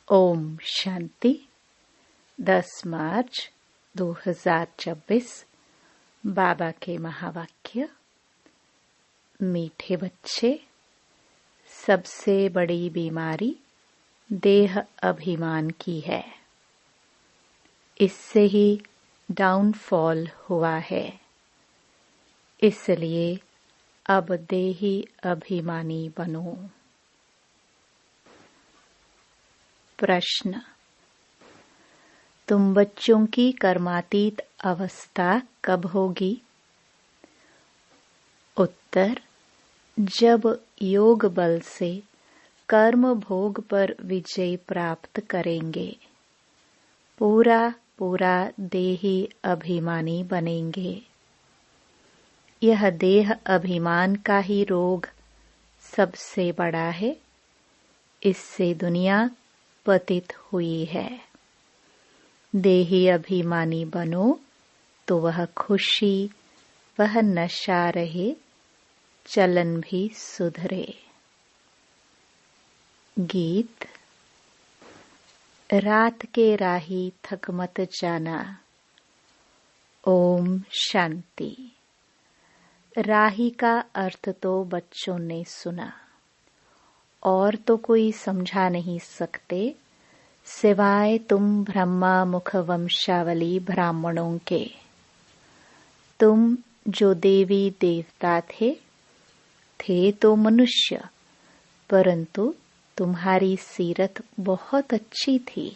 ओम शांति। 10 मार्च 2024। बाबा के महावाक्य। मीठे बच्चे, सबसे बड़ी बीमारी देह अभिमान की है। इससे ही डाउनफॉल हुआ है। इसलिए अब देही अभिमानी बनो। प्रश्न: तुम बच्चों की कर्मातीत अवस्था कब होगी? उत्तर: जब योग बल से कर्म भोग पर विजय प्राप्त करेंगे, पूरा देही अभिमानी बनेंगे। यह देह अभिमान का ही रोग सबसे बड़ा है। इससे दुनिया पतित हुई है। देही अभिमानी बनो तो वह खुशी, वह नशा रहे, चलन भी सुधरे। गीत। रात के राही थक मत जाना। ओम शांति। राही का अर्थ तो बच्चों ने सुना, और तो कोई समझा नहीं सकते सिवाय तुम ब्रह्मा मुख वंशावली ब्राह्मणों के। तुम जो देवी देवता थे तो मनुष्य, परंतु तुम्हारी सीरत बहुत अच्छी थी।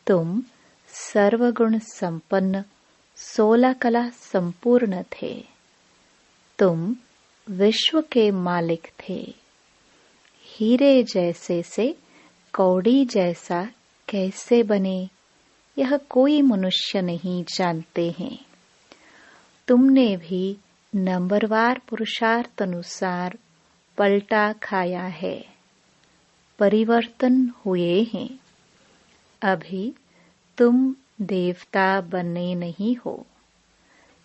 तुम सर्वगुण संपन्न, 16 कला संपूर्ण थे। तुम विश्व के मालिक थे। हीरे जैसे से कौड़ी जैसा कैसे बने, यह कोई मनुष्य नहीं जानते हैं। तुमने भी नंबरवार पुरुषार्थ अनुसार पलटा खाया है, परिवर्तन हुए हैं। अभी तुम देवता बने नहीं हो,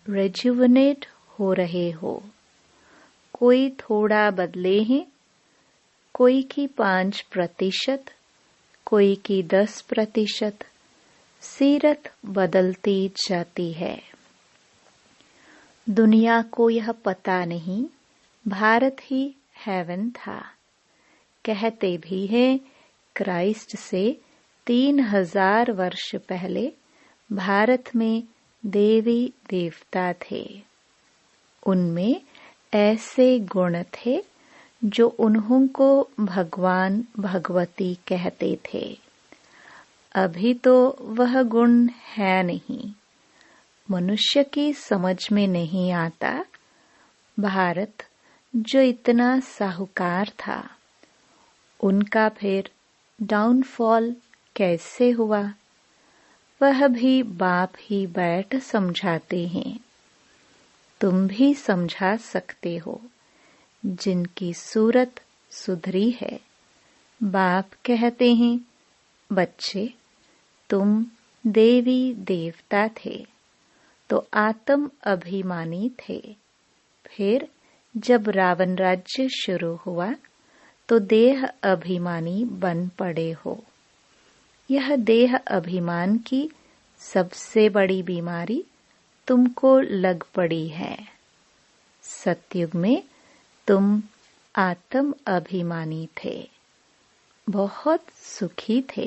रेजुवनेट हो रहे हो। कोई थोड़ा बदले हैं, कोई की 5%, कोई की 10%। सीरत बदलती जाती है। दुनिया को यह पता नहीं भारत ही हेवन था। कहते भी हैं क्राइस्ट से 3000 वर्ष पहले भारत में देवी देवता थे। उनमें ऐसे गुण थे जो उन्हों को भगवान भगवती कहते थे। अभी तो वह गुण है नहीं, मनुष्य की समझ में नहीं आता। भारत जो इतना साहूकार था, उनका फिर डाउनफॉल कैसे हुआ, वह भी बाप ही बैठ समझाते हैं। तुम भी समझा सकते हो जिनकी सूरत सुधरी है। बाप कहते हैं, बच्चे तुम देवी देवता थे तो आत्म अभिमानी थे। फिर जब रावण राज्य शुरू हुआ तो देह अभिमानी बन पड़े हो। यह देह अभिमान की सबसे बड़ी बीमारी तुमको लग पड़ी है। सतयुग में तुम आत्म अभिमानी थे, बहुत सुखी थे।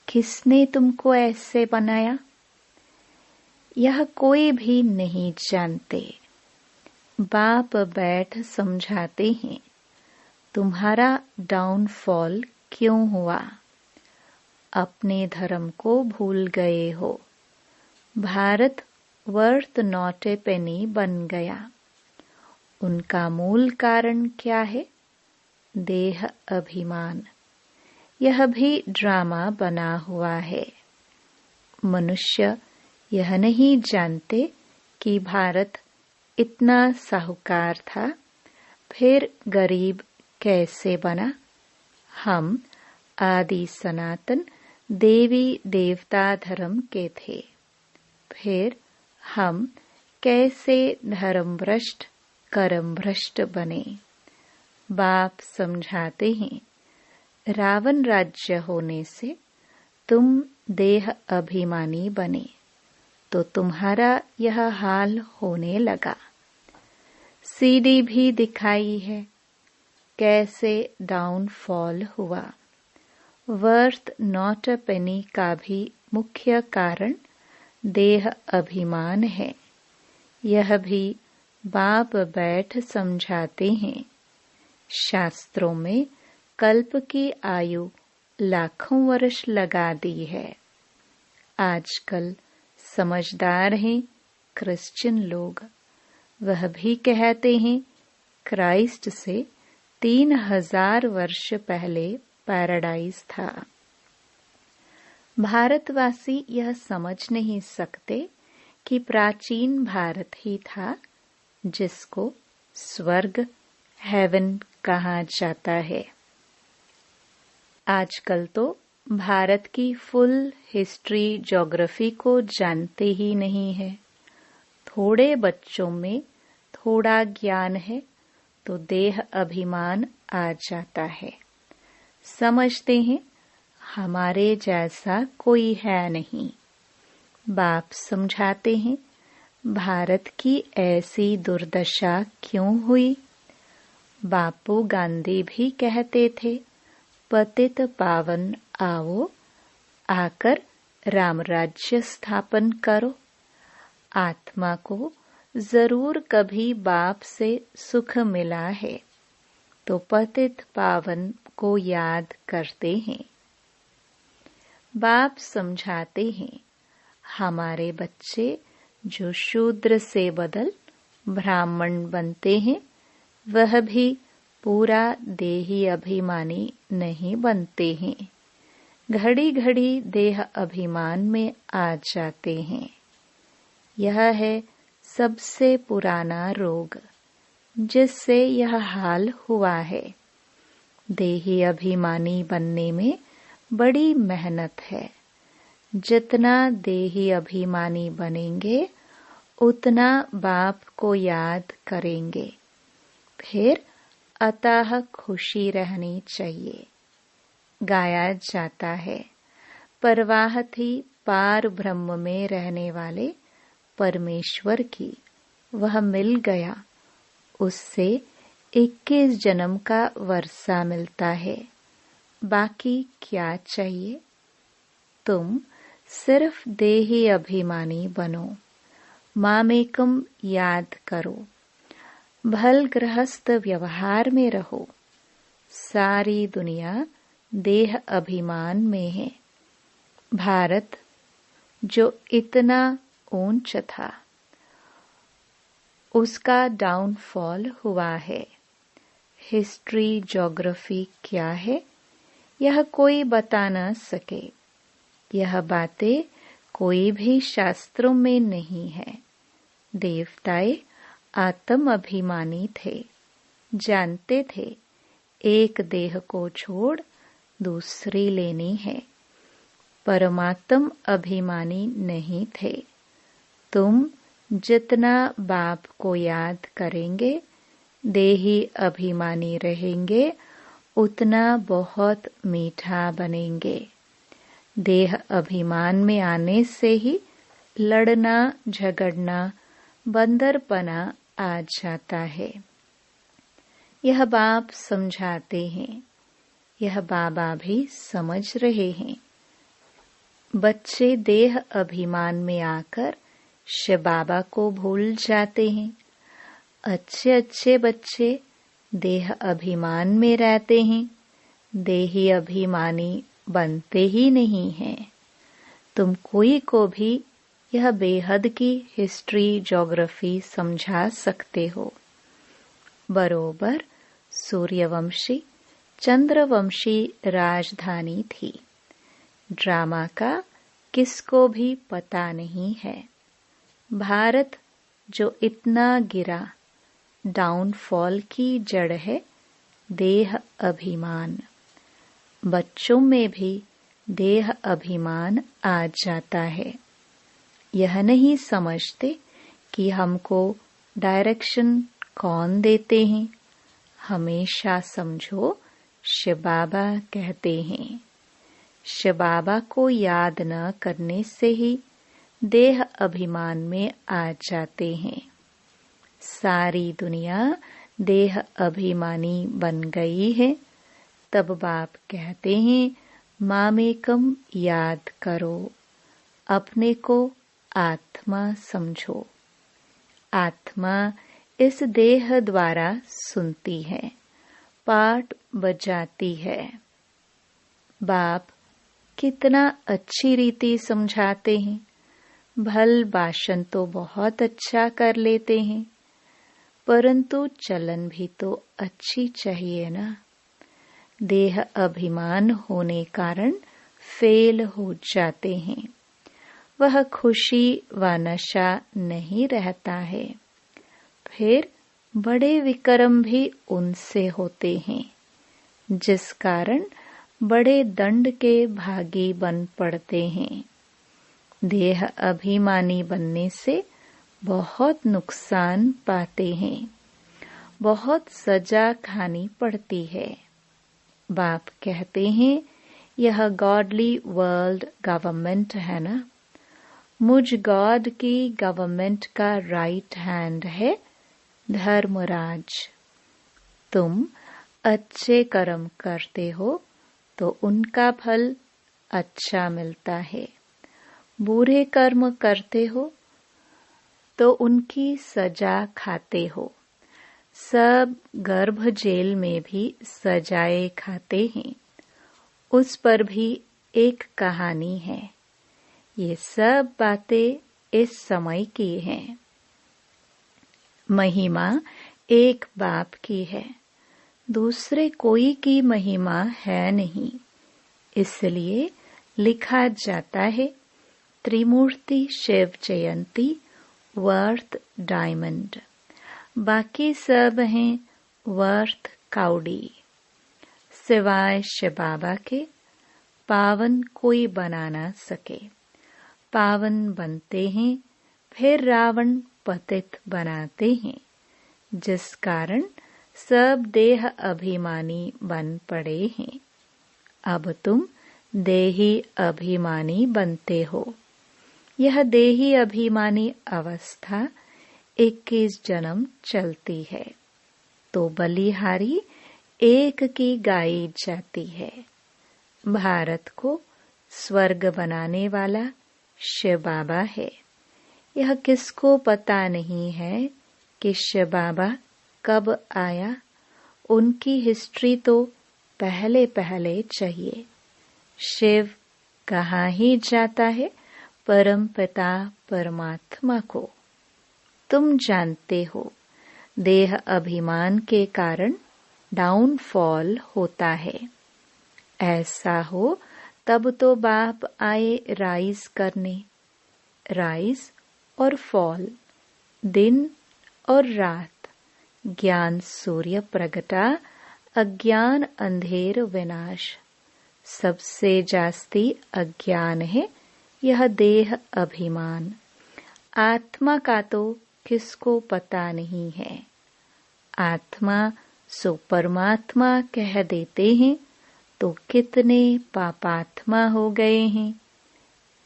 किसने तुमको ऐसे बनाया, यह कोई भी नहीं जानते। बाप बैठ समझाते हैं, तुम्हारा डाउनफॉल क्यों हुआ। अपने धर्म को भूल गए हो। भारत वर्थ नॉट ए पेनी बन गया। उनका मूल कारण क्या है? देह अभिमान। यह भी ड्रामा बना हुआ है। मनुष्य यह नहीं जानते कि भारत इतना साहूकार था, फिर गरीब कैसे बना। हम आदि सनातन देवी देवता धर्म के थे, फिर हम कैसे धर्म भ्रष्ट कर्म भ्रष्ट बने। बाप समझाते हैं, रावण राज्य होने से तुम देह अभिमानी बने तो तुम्हारा यह हाल होने लगा। सीडी भी दिखाई है कैसे डाउनफॉल हुआ। वर्थ नॉट अ पेनी का भी मुख्य कारण देह अभिमान है। यह भी बाप बैठ समझाते हैं। शास्त्रों में कल्प की आयु लाखों वर्ष लगा दी है। आजकल समझदार हैं क्रिश्चियन लोग। वह भी कहते हैं क्राइस्ट से 3000 वर्ष पहले पैराडाइज था। भारतवासी यह समझ नहीं सकते कि प्राचीन भारत ही था जिसको स्वर्ग हेवन कहा जाता है। आजकल तो भारत की फुल हिस्ट्री ज्योग्राफी को जानते ही नहीं है। थोड़े बच्चों में थोड़ा ज्ञान है तो देह अभिमान आ जाता है। समझते हैं हमारे जैसा कोई है नहीं। बाप समझाते हैं भारत की ऐसी दुर्दशा क्यों हुई। बापू गांधी भी कहते थे पतित पावन आओ, आकर राम राज्य स्थापन करो। आत्मा को जरूर कभी बाप से सुख मिला है तो पतित पावन को याद करते हैं। बाप समझाते हैं हमारे बच्चे जो शूद्र से बदल ब्राह्मण बनते हैं वह भी पूरा देही अभिमानी नहीं बनते हैं। घड़ी घड़ी देह अभिमान में आ जाते हैं। यह है सबसे पुराना रोग जिससे यह हाल हुआ है। देही अभिमानी बनने में बड़ी मेहनत है। जितना देही अभिमानी बनेंगे उतना बाप को याद करेंगे। फिर अतः खुशी रहनी चाहिए। गाया जाता है परवाह थी पार ब्रह्म में रहने वाले परमेश्वर की, वह मिल गया। उससे 21 जन्म का वर्षा मिलता है। बाकी क्या चाहिए। तुम सिर्फ देही अभिमानी बनो। मामेकम याद करो। भल गृहस्थ व्यवहार में रहो। सारी दुनिया देह अभिमान में है। भारत जो इतना ऊंच था उसका डाउनफॉल हुआ है। हिस्ट्री ज्योग्राफी क्या है यह कोई बता न सके। यह बातें कोई भी शास्त्रों में नहीं है। देवताएं आत्म अभिमानी थे। जानते थे एक देह को छोड़ दूसरी लेनी है। परमात्म अभिमानी नहीं थे। तुम जितना बाप को याद करेंगे देही अभिमानी रहेंगे उतना बहुत मीठा बनेंगे। देह अभिमान में आने से ही लड़ना झगड़ना बंदरपना आ जाता है। यह बाप समझाते हैं। यह बाबा भी समझ रहे हैं। बच्चे देह अभिमान में आकर शिव बाबा को भूल जाते हैं। अच्छे अच्छे बच्चे देह अभिमान में रहते हैं। देही अभिमानी बनते ही नहीं हैं। तुम कोई को भी यह बेहद की हिस्ट्री ज्योग्राफी समझा सकते हो। बरोबर सूर्यवंशी चंद्रवंशी राजधानी थी। ड्रामा का किसको भी पता नहीं है। भारत जो इतना गिरा डाउनफॉल की जड़ है देह अभिमान। बच्चों में भी देह अभिमान आ जाता है। यह नहीं समझते कि हमको डायरेक्शन कौन देते हैं। हमेशा समझो शिव बाबा कहते हैं। शिव बाबा को याद न करने से ही देह अभिमान में आ जाते हैं। सारी दुनिया देह अभिमानी बन गई है। तब बाप कहते हैं, मामेकम याद करो, अपने को आत्मा समझो। आत्मा इस देह द्वारा सुनती है, पाठ बजाती है। बाप कितना अच्छी रीति समझाते हैं। भल भाषण तो बहुत अच्छा कर लेते हैं, परंतु चलन भी तो अच्छी चाहिए ना। देह अभिमान होने कारण फेल हो जाते हैं। वह खुशी व नशा नहीं रहता है। फिर बड़े विक्रम भी उनसे होते हैं, जिस कारण बड़े दंड के भागी बन पड़ते हैं। देह अभिमानी बनने से बहुत नुकसान पाते हैं, बहुत सजा खानी पड़ती है। बाप कहते हैं, यह गॉडली वर्ल्ड गवर्नमेंट है ना। मुझ गॉड की गवर्नमेंट का राइट हैंड है धर्मराज। तुम अच्छे कर्म करते हो तो उनका फल अच्छा मिलता है। बुरे कर्म करते हो तो उनकी सजा खाते हो। सब गर्भ जेल में भी सजाएं खाते हैं। उस पर भी एक कहानी है। ये सब बातें इस समय की हैं। महिमा एक बाप की है, दूसरे कोई की महिमा है नहीं। इसलिए लिखा जाता है, त्रिमूर्ति शिव जयंती वर्थ डायमंड, बाकी सब हैं वर्थ काउडी। सिवाय शिव बाबा के पावन कोई बना ना सके। पावन बनते हैं, फिर रावण पतित बनाते हैं, जिस कारण सब देह अभिमानी बन पड़े हैं। अब तुम देही अभिमानी बनते हो। यह देही अभिमानी अवस्था 21 जन्म चलती है, तो बलिहारी एक की गाई जाती है। भारत को स्वर्ग बनाने वाला शिव बाबा है। यह किसको पता नहीं है कि शिव बाबा कब आया। उनकी हिस्ट्री तो पहले पहले चाहिए। शिव कहाँ ही जाता है परम पिता परमात्मा को। तुम जानते हो, देह अभिमान के कारण डाउनफॉल होता है। ऐसा हो तब तो बाप आए राइज करने। राइज और फॉल, दिन और रात, ज्ञान सूर्य प्रगटा, अज्ञान अंधेर विनाश। सबसे जास्ती अज्ञान है यह देह अभिमान। आत्मा का तो किसको पता नहीं है। आत्मा सो परमात्मा कह देते हैं तो कितने पापात्मा हो गए हैं।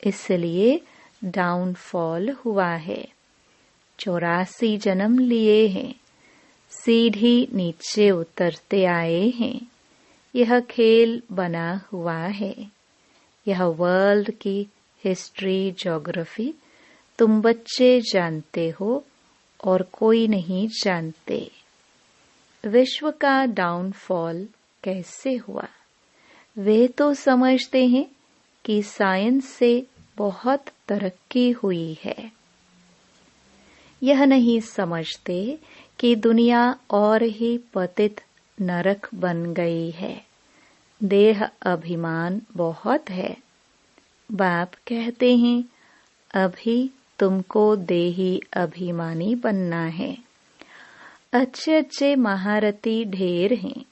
इसलिए डाउनफॉल हुआ है। 84 जन्म लिए हैं, सीढ़ी नीचे उतरते आए हैं। यह खेल बना हुआ है। यह वर्ल्ड की हिस्ट्री ज्योग्राफी तुम बच्चे जानते हो और कोई नहीं जानते। विश्व का डाउनफॉल कैसे हुआ? वे तो समझते हैं कि साइंस से बहुत तरक्की हुई है। यह नहीं समझते कि दुनिया और ही पतित नरक बन गई है। देह अभिमान बहुत है। बाप कहते हैं, अभी तुमको देही अभिमानी बनना है। अच्छे अच्छे महारथी ढेर हैं,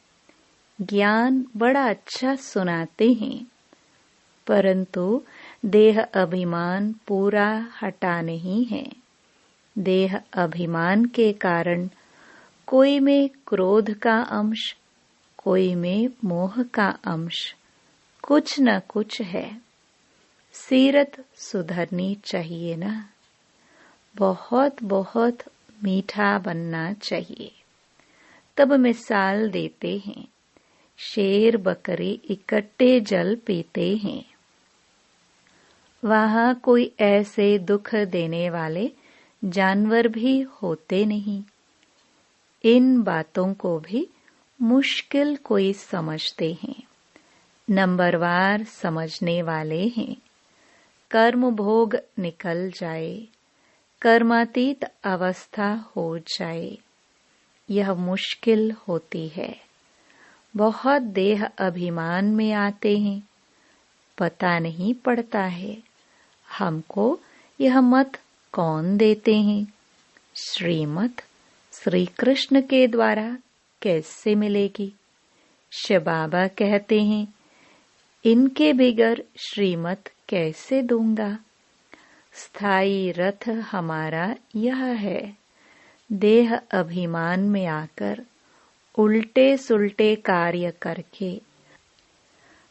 ज्ञान बड़ा अच्छा सुनाते हैं, परंतु देह अभिमान पूरा हटा नहीं है। देह अभिमान के कारण कोई में क्रोध का अंश, कोई में मोह का अंश कुछ न कुछ है। सीरत सुधरनी चाहिए ना, बहुत बहुत मीठा बनना चाहिए। तब मिसाल देते हैं, शेर बकरी इकट्ठे जल पीते हैं। वहां कोई ऐसे दुख देने वाले जानवर भी होते नहीं। इन बातों को भी मुश्किल कोई समझते हैं, नंबरवार समझने वाले हैं। कर्म भोग निकल जाए, कर्मातीत अवस्था हो जाए, यह मुश्किल होती है। बहुत देह अभिमान में आते हैं, पता नहीं पड़ता है। हमको यह मत कौन देते हैं? श्रीमत श्री कृष्ण के द्वारा कैसे मिलेगी? शिव बाबा कहते हैं, इनके बिगर श्रीमत कैसे दूंगा? स्थायी रथ हमारा यह है, देह अभिमान में आकर उल्टे सुल्टे कार्य करके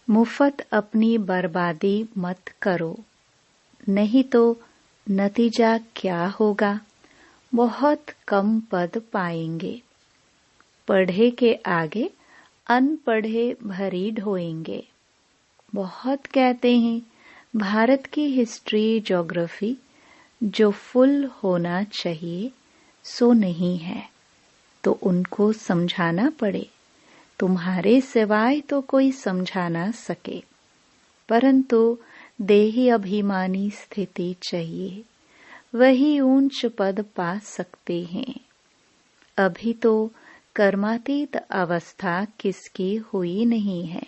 मुफ्त अपनी बर्बादी मत करो, नहीं तो नतीजा क्या होगा? बहुत कम पद पाएंगे। पढ़े के आगे अनपढ़े भरी ढोएंगे। बहुत कहते हैं भारत की हिस्ट्री ज्योग्राफी जो फुल होना चाहिए सो नहीं है, तो उनको समझाना पड़े। तुम्हारे सिवाय तो कोई समझा ना सके, परंतु देही अभिमानी स्थिति चाहिए, वही ऊंच पद पा सकते हैं। अभी तो कर्मातीत अवस्था किसकी हुई नहीं है।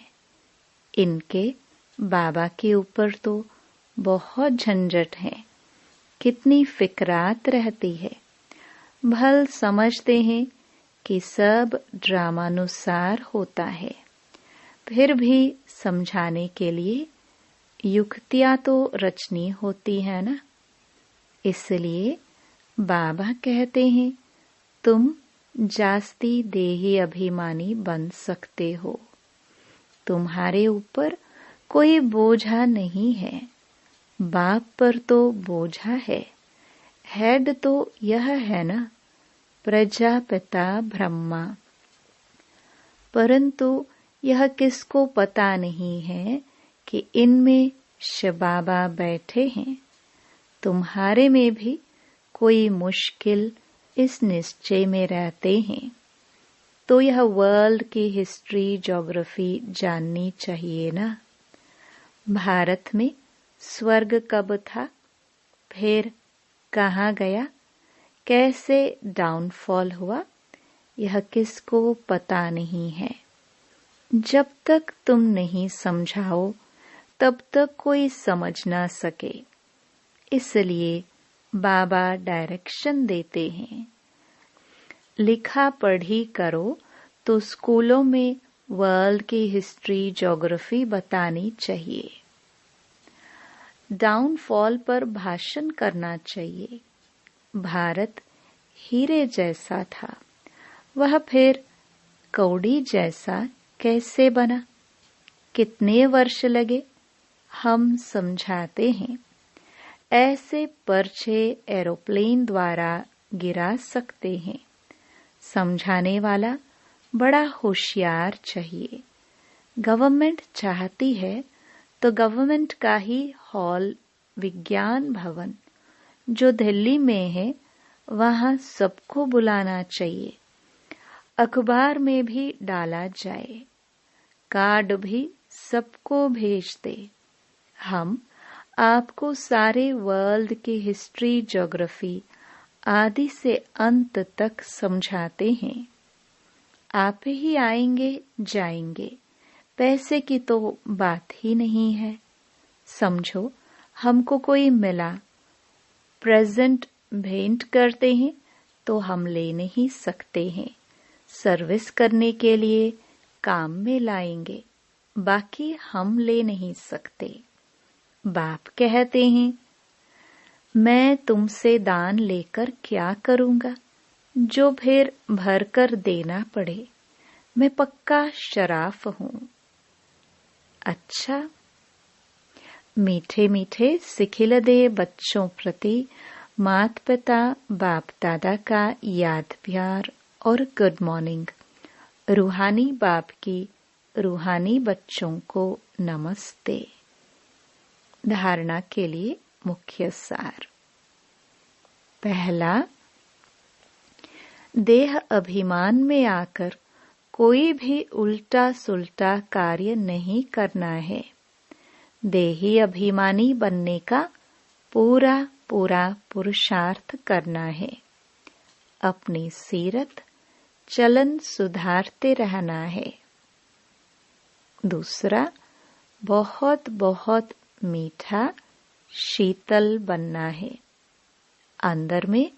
इनके बाबा के ऊपर तो बहुत झंझट है, कितनी फिक्रात रहती है। भल समझते हैं कि सब ड्रामानुसार होता है, फिर भी समझाने के लिए युक्तियां तो रचनी होती है ना। इसलिए बाबा कहते हैं, तुम जास्ती देही अभिमानी बन सकते हो। तुम्हारे ऊपर कोई बोझा नहीं है। बाप पर तो बोझा है। हेड तो यह है ना, प्रजापिता ब्रह्मा। परंतु यह किसको पता नहीं है कि इनमें शिव बाबा बैठे हैं। तुम्हारे में भी कोई मुश्किल इस निश्चय में रहते हैं, तो यह वर्ल्ड की हिस्ट्री ज्योग्राफी जाननी चाहिए ना। भारत में स्वर्ग कब था, फिर कहाँ गया, कैसे डाउनफॉल हुआ, यह किसको पता नहीं है। जब तक तुम नहीं समझाओ तब तक कोई समझ ना सके। इसलिए बाबा डायरेक्शन देते हैं। लिखा पढ़ी करो तो स्कूलों में वर्ल्ड की हिस्ट्री ज्योग्राफी बतानी चाहिए। डाउनफॉल पर भाषण करना चाहिए। भारत हीरे जैसा था, वह फिर कौड़ी जैसा कैसे बना? कितने वर्ष लगे? हम समझाते हैं। ऐसे पर्चे एरोप्लेन द्वारा गिरा सकते हैं। समझाने वाला बड़ा होशियार चाहिए। गवर्नमेंट चाहती है तो गवर्नमेंट का ही हॉल विज्ञान भवन जो दिल्ली में है वहां सबको बुलाना चाहिए। अखबार में भी डाला जाए, कार्ड भी सबको भेज दे। हम आपको सारे वर्ल्ड की हिस्ट्री ज्योग्राफी आदि से अंत तक समझाते हैं। आप ही आएंगे जाएंगे, पैसे की तो बात ही नहीं है। समझो हमको कोई मिला, प्रेजेंट भेंट करते हैं तो हम ले नहीं सकते हैं। सर्विस करने के लिए काम में लाएंगे, बाकी हम ले नहीं सकते। बाप कहते हैं, मैं तुमसे दान लेकर क्या करूंगा जो फिर भरकर देना पड़े। मैं पक्का शराफ हूँ। अच्छा, मीठे मीठे सिखिलदे बच्चों प्रति माता पिता बाप दादा का याद प्यार और गुड मॉर्निंग। रूहानी बाप की रूहानी बच्चों को नमस्ते। धारणा के लिए मुख्य सार। पहला, देह अभिमान में आकर कोई भी उल्टा सुल्टा कार्य नहीं करना है। देही अभिमानी बनने का पूरा पूरा पुरुषार्थ करना है। अपनी सीरत चलन सुधारते रहना है। दूसरा, बहुत बहुत मीठा शीतल बनना है। अंदर में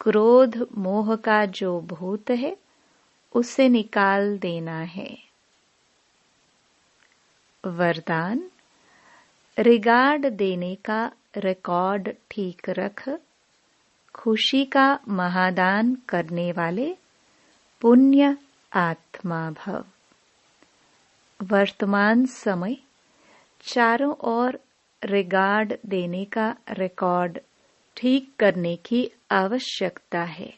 क्रोध मोह का जो भूत है उसे निकाल देना है। वरदान, रिगार्ड देने का रिकॉर्ड ठीक रख। खुशी का महादान करने वाले पुण्य आत्मा भव। वर्तमान समय चारों ओर रिगार्ड देने का रिकॉर्ड ठीक करने की आवश्यकता है।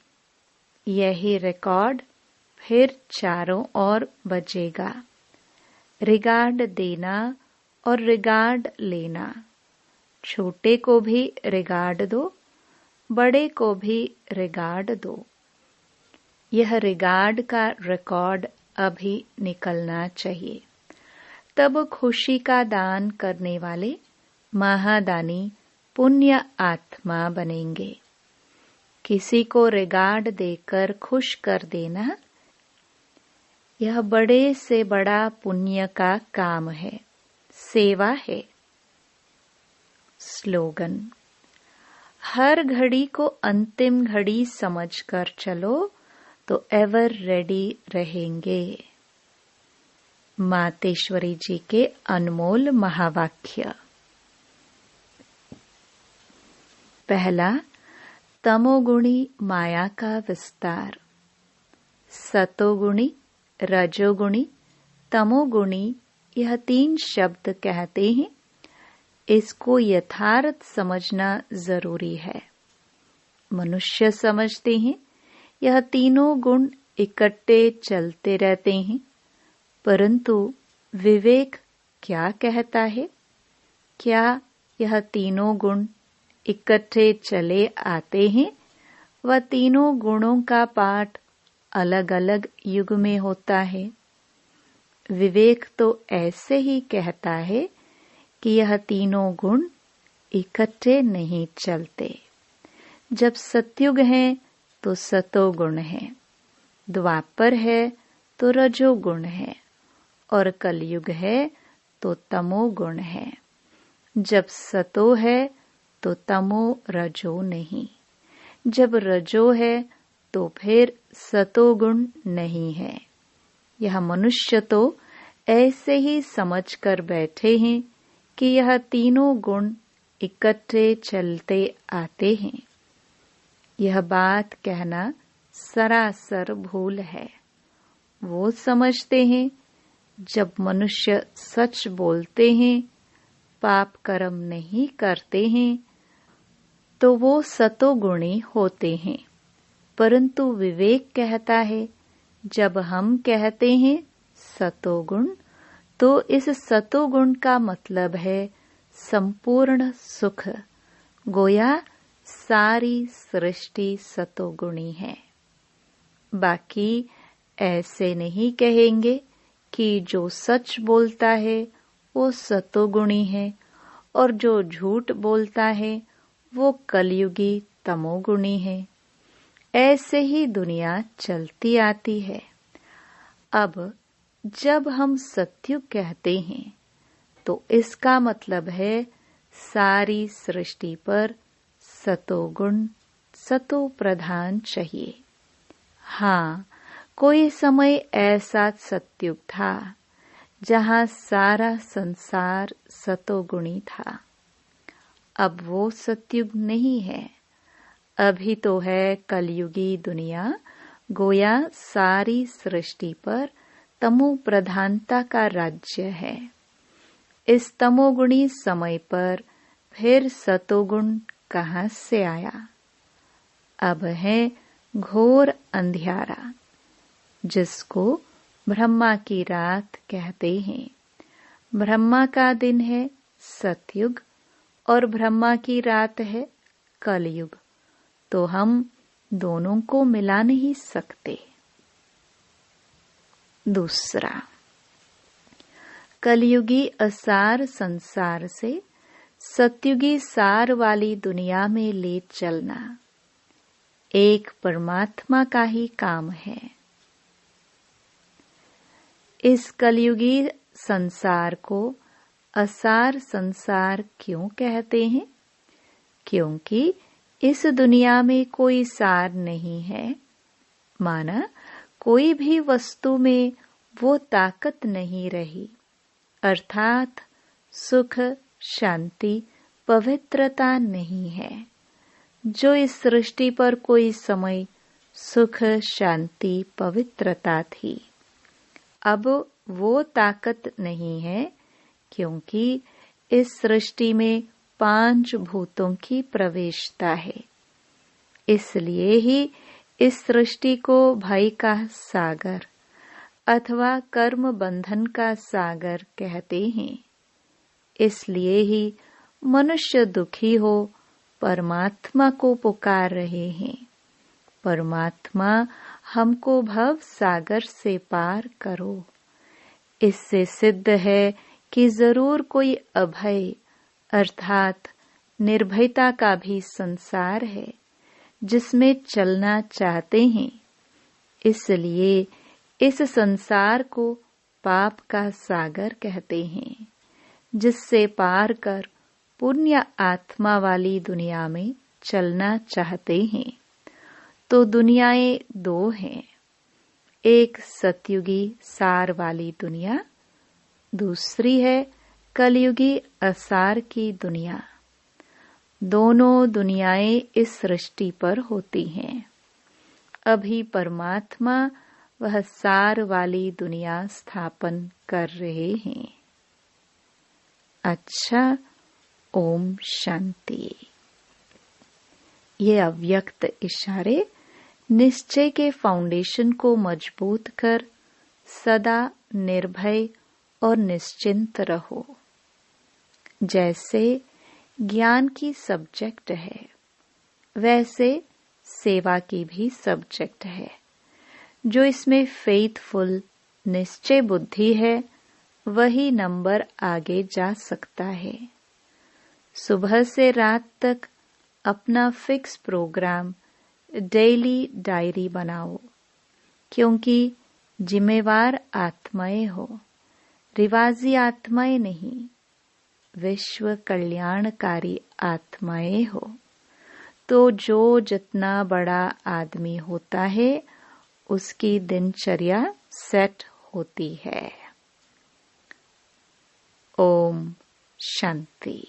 यही रिकॉर्ड फिर चारों ओर बजेगा। रिगार्ड देना और रिगार्ड लेना। छोटे को भी रिगार्ड दो, बड़े को भी रिगार्ड दो। यह रिगार्ड का रिकॉर्ड अभी निकलना चाहिए। तब खुशी का दान करने वाले महादानी पुण्य आत्मा बनेंगे। किसी को रिगार्ड देकर खुश कर देना, यह बड़े से बड़ा पुण्य का काम है, सेवा है। स्लोगन, हर घड़ी को अंतिम घड़ी समझकर चलो तो एवर रेडी रहेंगे। मातेश्वरी जी के अनमोल महावाक्य। पहला, तमोगुणी माया का विस्तार। सतोगुणी, रजोगुणी, तमोगुणी, यह 3 शब्द कहते हैं। इसको यथार्थ समझना जरूरी है। मनुष्य समझते हैं यह तीनों गुण इकट्ठे चलते रहते हैं, परंतु विवेक क्या कहता है? क्या यह तीनों गुण इकट्ठे चले आते हैं? वह तीनों गुणों का पाठ अलग अलग युग में होता है। विवेक तो ऐसे ही कहता है कि यह तीनों गुण इकट्ठे नहीं चलते। जब सतयुग है तो सतोगुण है, द्वापर है तो रजोगुण है और कलयुग है तो तमोगुण है। जब सतो है तो तमो रजो नहीं। जब रजो है तो फिर सतोगुण नहीं है। यह मनुष्य तो ऐसे ही समझ कर बैठे हैं कि यह तीनों गुण इकट्ठे चलते आते हैं। यह बात कहना सरासर भूल है। वो समझते हैं जब मनुष्य सच बोलते हैं, पाप कर्म नहीं करते हैं, तो वो सतोगुणी होते हैं। परंतु विवेक कहता है जब हम कहते हैं सतोगुण, तो इस सतोगुण का मतलब है संपूर्ण सुख। गोया सारी सृष्टि सतोगुणी है। बाकी ऐसे नहीं कहेंगे कि जो सच बोलता है वो सतोगुणी है और जो झूठ बोलता है वो कलयुगी तमोगुणी है। ऐसे ही दुनिया चलती आती है। अब जब हम सत्युग कहते हैं तो इसका मतलब है सारी सृष्टि पर सतोगुण सतो प्रधान चाहिए। हाँ, कोई समय ऐसा सत्युग था जहाँ सारा संसार सतोगुणी था। अब वो सत्युग नहीं है। अभी तो है कलयुगी दुनिया। गोया सारी सृष्टि पर तमो प्रधानता का राज्य है। इस तमोगुणी समय पर फिर सतोगुण कहाँ से आया? अब है घोर अंधियारा, जिसको ब्रह्मा की रात कहते हैं। ब्रह्मा का दिन है सतयुग और ब्रह्मा की रात है कलयुग, तो हम दोनों को मिला नहीं सकते। दूसरा, कलयुगी असार संसार से सतयुगी सार वाली दुनिया में ले चलना एक परमात्मा का ही काम है। इस कलयुगी संसार को असार संसार क्यों कहते हैं? क्योंकि इस दुनिया में कोई सार नहीं है। माना कोई भी वस्तु में वो ताकत नहीं रही, अर्थात सुख, शांति, पवित्रता नहीं है। जो इस सृष्टि पर कोई समय सुख, शांति, पवित्रता थी, अब वो ताकत नहीं है, क्योंकि इस सृष्टि में 5 भूतों की प्रवेशता है। इसलिए ही इस सृष्टि को भय का सागर अथवा कर्म बंधन का सागर कहते हैं। इसलिए ही मनुष्य दुखी हो परमात्मा को पुकार रहे हैं, परमात्मा हमको भव सागर से पार करो। इससे सिद्ध है कि जरूर कोई अभय अर्थात निर्भयता का भी संसार है, जिसमें चलना चाहते हैं। इसलिए इस संसार को पाप का सागर कहते हैं, जिससे पार कर पुण्य आत्मा वाली दुनिया में चलना चाहते हैं। तो दुनियाएं 2 हैं, एक सतयुगी सार वाली दुनिया, दूसरी है कलयुगी असार की दुनिया। दोनों दुनियाएं इस सृष्टि पर होती हैं। अभी परमात्मा वह सार वाली दुनिया स्थापन कर रहे हैं। अच्छा, ओम शांति। ये अव्यक्त इशारे निश्चय के फाउंडेशन को मजबूत कर सदा निर्भय और निश्चिंत रहो। जैसे ज्ञान की सब्जेक्ट है, वैसे सेवा की भी सब्जेक्ट है। जो इसमें फेथफुल निश्चय बुद्धि है, वही नंबर आगे जा सकता है। सुबह से रात तक अपना फिक्स प्रोग्राम डेली डायरी बनाओ, क्योंकि जिम्मेवार आत्माएं हो, रिवाजी आत्माएं नहीं, विश्व कल्याणकारी आत्माएं हो। तो जो जितना बड़ा आदमी होता है, उसकी दिनचर्या सेट होती है। ओम शांति।